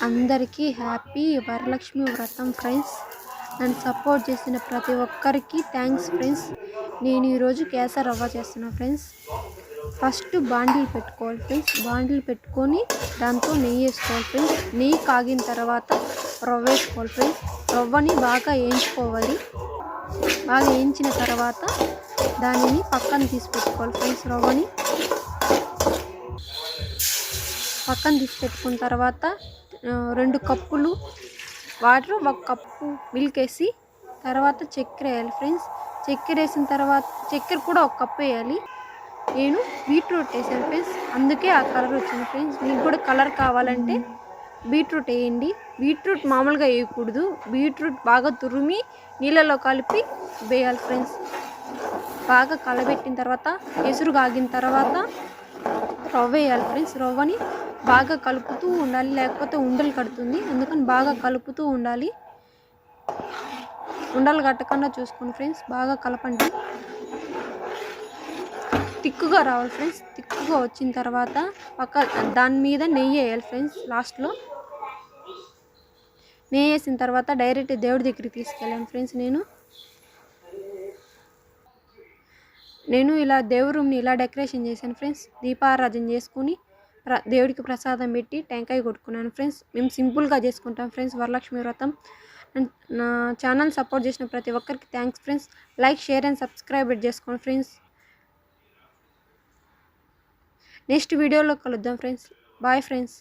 అందరికీ హ్యాపీ వరలక్ష్మి వ్రతం ఫ్రెండ్స్. నన్ను సపోర్ట్ చేసిన ప్రతి ఒక్కరికి థ్యాంక్స్ ఫ్రెండ్స్. నేను ఈరోజు కేసర్ రవ్వ చేస్తున్నా ఫ్రెండ్స్. ఫస్ట్ బాండిల్ పెట్టుకోవాలి ఫ్రెండ్స్. బాండిల్ పెట్టుకొని దాంతో నెయ్యి వేసుకోవాలి ఫ్రెండ్స్. నెయ్యి కాగిన తర్వాత రవ్వ వేసుకోవాలి ఫ్రెండ్స్. రవ్వని బాగా వేయించుకోవాలి. బాగా వేయించిన తర్వాత దానిని పక్కన తీసి పెట్టుకోవాలి ఫ్రెండ్స్. రవ్వని పక్కన తీసి పెట్టుకున్న తర్వాత 2 కప్పులు వాటర్, 1 కప్పు మిల్క్ వేసి తర్వాత చక్కెర వేయాలి ఫ్రెండ్స్. చక్కెర వేసిన తర్వాత చక్కెర కూడా 1 కప్పు వేయాలి. నేను బీట్రూట్ వేసాను ఫ్రెండ్స్, అందుకే ఆ కలర్ వచ్చింది ఫ్రెండ్స్. మీకు కూడా కలర్ కావాలంటే బీట్రూట్ వేయండి. బీట్రూట్ మామూలుగా వేయకూడదు. బీట్రూట్ బాగా తురిమి నీళ్ళలో కలిపి వేయాలి ఫ్రెండ్స్. బాగా కలబెట్టిన తర్వాత ఎసురు కాగిన తర్వాత రవ్వ వేయాలి ఫ్రెండ్స్. రవ్వని బాగా కలుపుతూ ఉండాలి, లేకపోతే ఉండలు కడుతుంది. అందుకని బాగా కలుపుతూ ఉండాలి. ఉండలు కట్టకుండా చూసుకోండి ఫ్రెండ్స్. బాగా కలపండి. తిక్కుగా రావాలి ఫ్రెండ్స్. తిక్కుగా వచ్చిన తర్వాత దాని మీద నెయ్యి వేయాలి ఫ్రెండ్స్. లాస్ట్లో నెయ్యి వేసిన తర్వాత డైరెక్ట్ దేవుడి దగ్గరికి తీసుకెళ్ళాను ఫ్రెండ్స్. నేను ఇలా దేవుడి రూమ్ని ఇలా డెకరేషన్ చేశాను ఫ్రెండ్స్. దీపారాధన చేసుకుని దేవుడికి ప్రసాదం పెట్టి టెంకాయ కొట్టుకున్నాను ఫ్రెండ్స్. మేము సింపుల్గా చేసుకుంటాం ఫ్రెండ్స్ వరలక్ష్మి వ్రతం. నా ఛానల్ సపోర్ట్ చేసిన ప్రతి ఒక్కరికి thanks friends. Like, share and subscribe చేసుకోండి ఫ్రెండ్స్. నెక్స్ట్ వీడియోలో కలుద్దాం ఫ్రెండ్స్. Bye friends.